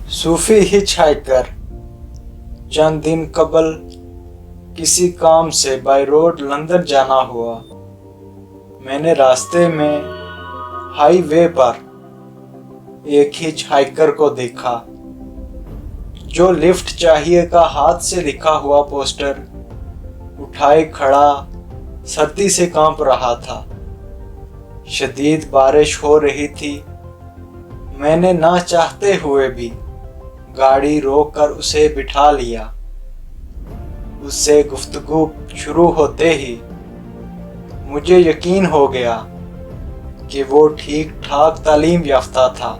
सूफी hitch hiker चंद दिन कबल किसी काम से बाय रोड लंदन जाना हुआ। मैंने रास्ते में हाईवे पर एक हिच हाइकर को देखा जो लिफ्ट चाहिए का हाथ से लिखा हुआ पोस्टर उठाए खड़ा सर्दी से कांप रहा था। शदीद बारिश हो रही थी। मैंने ना चाहते हुए भी गाड़ी रोककर उसे बिठा लिया। उससे गुफ्तगू शुरू होते ही मुझे यकीन हो गया कि वो ठीक ठाक तालीम याफ्ता था।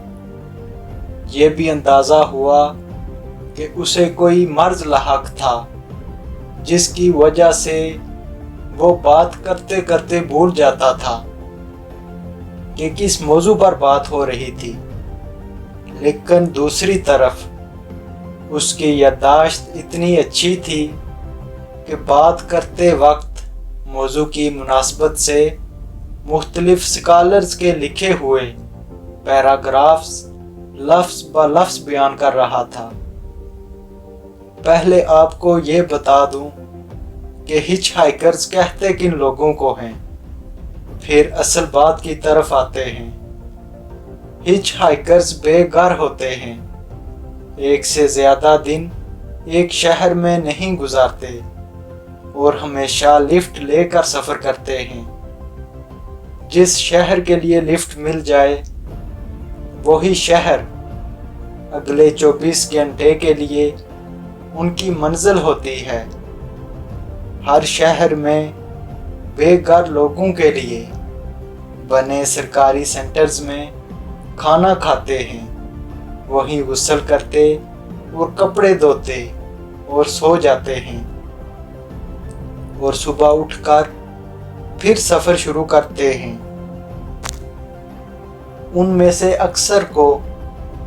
ये भी अंदाज़ा हुआ कि उसे कोई मर्ज लाहक था जिसकी वजह से वो बात करते करते भूल जाता था कि किस मौजू पर बात हो रही थी। लेकिन दूसरी तरफ उसकी याददाश्त इतनी अच्छी थी कि बात करते वक्त मौजू की मुनासबत से मुख्तलिफ स्कॉलर्स के लिखे हुए पैराग्राफ्स लफ्ज़ ब लफ्ज़ बयान कर रहा था। पहले आपको ये बता दूं कि हिच हाइकर्स कहते किन लोगों को हैं, फिर असल बात की तरफ आते हैं। हिच हाइकर्स बेघर होते हैं, एक से ज़्यादा दिन एक शहर में नहीं गुजारते और हमेशा लिफ्ट लेकर सफ़र करते हैं। जिस शहर के लिए लिफ्ट मिल जाए वही शहर अगले 24 घंटे के लिए उनकी मंजिल होती है। हर शहर में बेघर लोगों के लिए बने सरकारी सेंटर्स में खाना खाते हैं, वहीं गुस्ल करते और कपड़े धोते और सो जाते हैं और सुबह उठकर फिर सफ़र शुरू करते हैं। उनमें से अक्सर को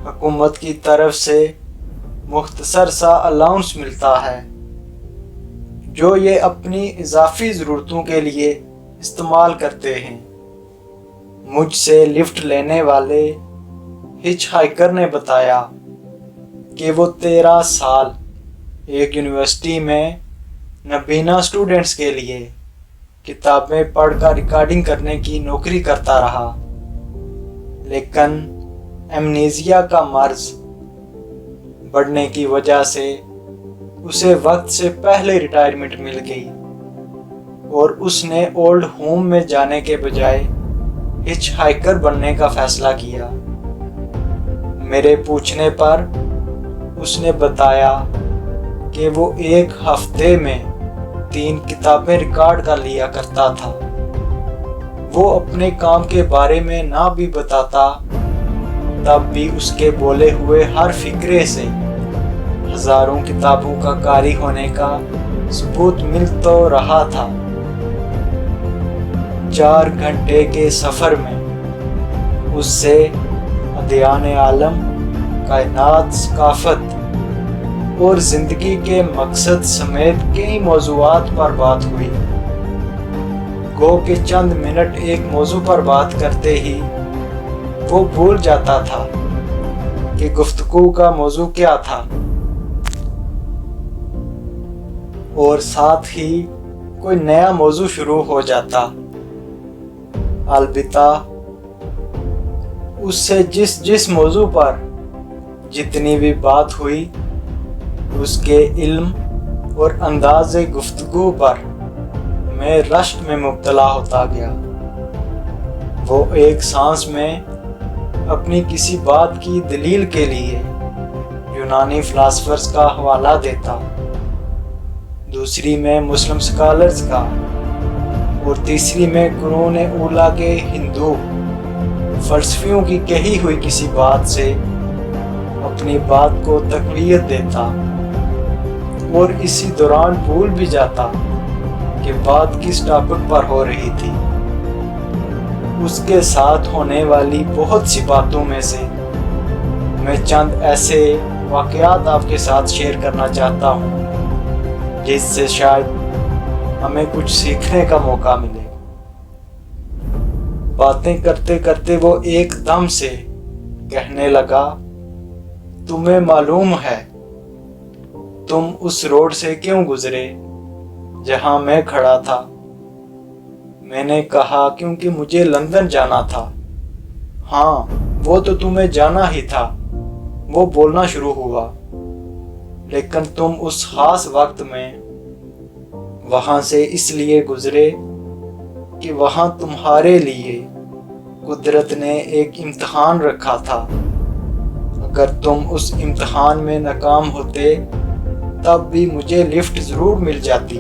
हुकूमत की तरफ से मुख्तसर सा अलाउंस मिलता है जो ये अपनी इजाफी ज़रूरतों के लिए इस्तेमाल करते हैं। मुझसे लिफ्ट लेने वाले हिच हाइकर ने बताया कि वो 13 साल एक यूनिवर्सिटी में नबीना स्टूडेंट्स के लिए किताबें पढ़कर रिकॉर्डिंग करने की नौकरी करता रहा, लेकिन एमनीजिया का मर्ज बढ़ने की वजह से उसे वक्त से पहले रिटायरमेंट मिल गई और उसने ओल्ड होम में जाने के बजाय हिच हाइकर बनने का फैसला किया। मेरे पूछने पर उसने बताया कि वो एक हफ्ते में 3 किताबें रिकॉर्ड कर लिया करता था। वो अपने काम के बारे में ना भी बताता तब भी उसके बोले हुए हर फिक्रे से हजारों किताबों का कारी होने का सबूत मिल तो रहा था। 4 घंटे के सफ़र में उससे अदयान आलम, कायनात, सकाफत और ज़िंदगी के मकसद समेत कई मौज़ूआत पर बात हुई। गो के चंद मिनट एक मौजू पर बात करते ही वो भूल जाता था कि गुफ्तगू का मौजू क्या था और साथ ही कोई नया मौजू शुरू हो जाता। अलबत्ता उससे जिस मौजू पर जितनी भी बात हुई उसके इल्म और अंदाज़े गुफ्तगू पर मैं रश्क में मुब्तला होता गया। वो एक सांस में अपनी किसी बात की दलील के लिए यूनानी फ़िलासफ़र्स का हवाला देता, दूसरी में मुस्लिम स्कॉलर्स का और तीसरी में कुरान ऊला के हिंदू फ़लसफ़ियों की कही हुई किसी बात से अपनी बात को तक़वियत देता और इसी दौरान भूल भी जाता कि बात किस टॉपिक पर हो रही थी। उसके साथ होने वाली बहुत सी बातों में से मैं चंद ऐसे वाक़यात आपके साथ शेयर करना चाहता हूँ जिससे शायद हमें कुछ सीखने का मौका मिले। बातें करते करते वो एकदम से कहने लगा तुम्हें मालूम है तुम उस रोड से क्यों गुजरे जहां मैं खड़ा था? मैंने कहा, क्योंकि मुझे लंदन जाना था। हाँ, वो तो तुम्हें जाना ही था, वो बोलना शुरू हुआ। लेकिन तुम उस खास वक्त में वहां से इसलिए गुजरे कि वहां तुम्हारे लिए कुदरत ने एक इम्तिहान रखा था। अगर तुम उस इम्तिहान में नाकाम होते तब भी मुझे लिफ्ट ज़रूर मिल जाती,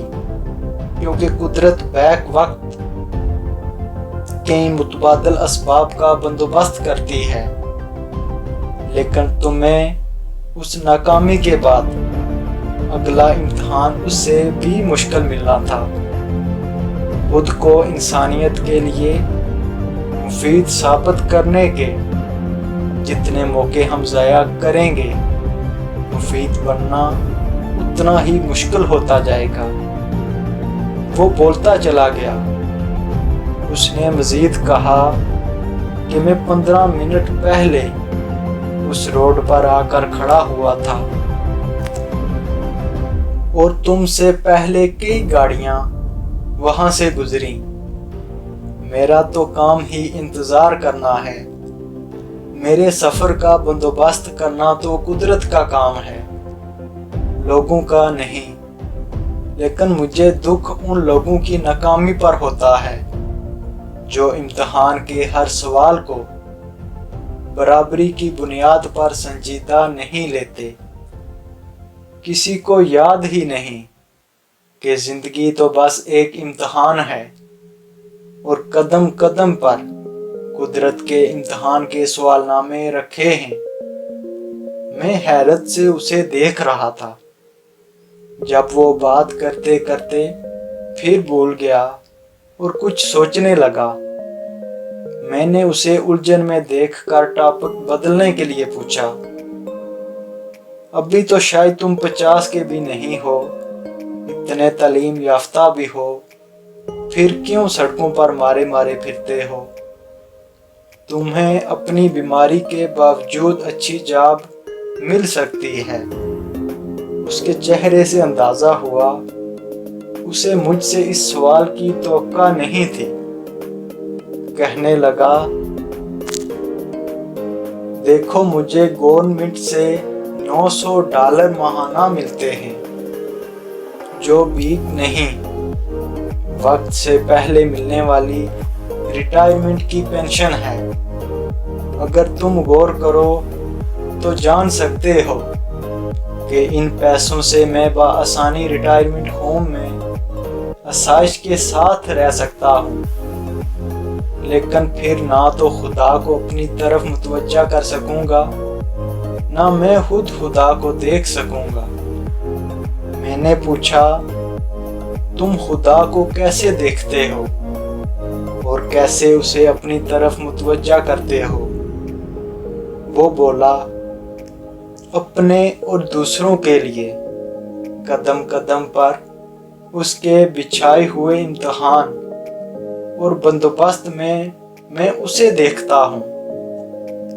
क्योंकि कुदरत बैक वक्त कई मुतबादल असबाब का बंदोबस्त करती है। लेकिन तुम्हें उस नाकामी के बाद अगला इम्तिहान उससे भी मुश्किल मिलना था। खुद को इंसानियत के लिए मुफीद साबित करने के जितने मौके हम ज़ाया करेंगे, मुफीद बनना उतना ही मुश्किल होता जाएगा। वो बोलता चला गया। उसने मज़ीद कहा कि मैं 15 मिनट पहले उस रोड पर आकर खड़ा हुआ था और तुमसे पहले कई गाड़ियां वहां से गुजरी। मेरा तो काम ही इंतज़ार करना है। मेरे सफ़र का बंदोबस्त करना तो कुदरत का काम है, लोगों का नहीं। लेकिन मुझे दुख उन लोगों की नाकामी पर होता है जो इम्तिहान के हर सवाल को बराबरी की बुनियाद पर संजीदा नहीं लेते। किसी को याद ही नहीं कि ज़िंदगी तो बस एक इम्तिहान है और कदम कदम पर कुदरत के इम्तिहान के सवालनामे रखे हैं। मैं हैरत से उसे देख रहा था। जब वो बात करते करते फिर भूल गया और कुछ सोचने लगा, मैंने उसे उलझन में देखकर टॉपिक बदलने के लिए पूछा, अभी तो शायद तुम 50 के भी नहीं हो, इतने तालीम याफ्ता भी हो, फिर क्यों सड़कों पर मारे मारे फिरते हो? तुम्हें अपनी बीमारी के बावजूद अच्छी जॉब मिल सकती है। उसके चेहरे से अंदाजा हुआ उसे मुझसे इस सवाल की तवक्का नहीं थी। कहने लगा, देखो मुझे गवर्नमेंट से $900 माहाना मिलते हैं, जो भी नहीं, वक्त से पहले मिलने वाली रिटायरमेंट की पेंशन है। अगर तुम गौर करो तो जान सकते हो कि इन पैसों से मैं बआसानी रिटायरमेंट होम में आसाइश के साथ रह सकता हूँ। लेकिन फिर ना तो खुदा को अपनी तरफ मुतवज्जा कर सकूंगा, ना मैं खुद खुदा को देख सकूंगा। मैंने पूछा, तुम खुदा को कैसे देखते हो और कैसे उसे अपनी तरफ मुतवज्जा करते हो? वो बोला, अपने और दूसरों के लिए कदम कदम पर उसके बिछाए हुए इम्तिहान और बंदोबस्त में मैं उसे देखता हूँ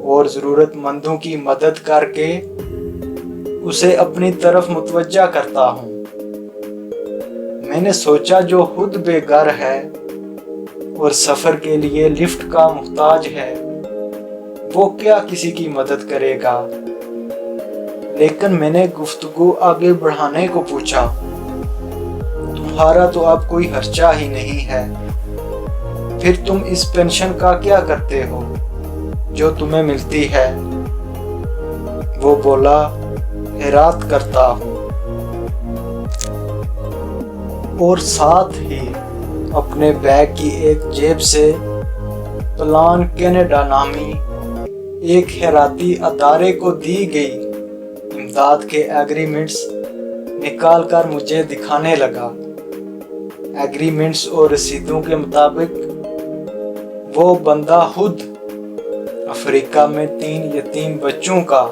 और ज़रूरतमंदों की मदद करके उसे अपनी तरफ मुतवज्जा करता हूँ। मैंने सोचा, जो खुद बेघर है और सफ़र के लिए लिफ्ट का मुहताज है, वो क्या किसी की मदद करेगा? लेकिन मैंने गुफ्तगू आगे बढ़ाने को पूछा, तुम्हारा तो अब कोई खर्चा ही नहीं है, फिर तुम इस पेंशन का क्या करते हो जो तुम्हें मिलती है? वो बोला, खैरात करता हूँ और साथ ही अपने बैग की एक जेब से प्लान कनाडा नामी एक खैराती अदारे को दी गई इमदाद के एग्रीमेंट्स निकाल कर मुझे दिखाने लगा। एग्रीमेंट्स और रसीदों के मुताबिक वो बंदा खुद अफ्रीका में 3 यतीम बच्चों का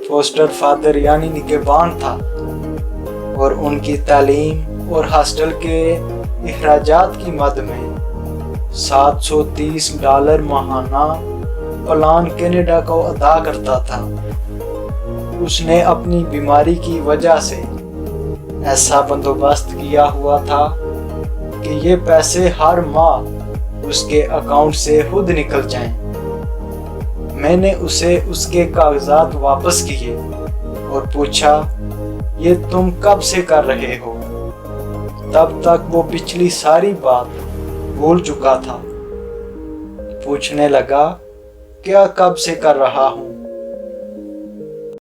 फोस्टर फादर यानी निगहबान था और उनकी तालीम और हॉस्टल के अखराजात की मद में $730 माहाना प्लान कनाडा को अदा करता था। اس نے اپنی بیماری کی وجہ سے ایسا بندوبست کیا ہوا تھا کہ یہ پیسے ہر ماہ اس کے اکاؤنٹ سے خود نکل جائیں۔ میں نے اسے اس کے کاغذات واپس کیے اور پوچھا، یہ تم کب سے کر رہے ہو؟ تب تک وہ پچھلی ساری بات بھول چکا تھا۔ پوچھنے لگا، کیا کب سے کر رہا ہوں؟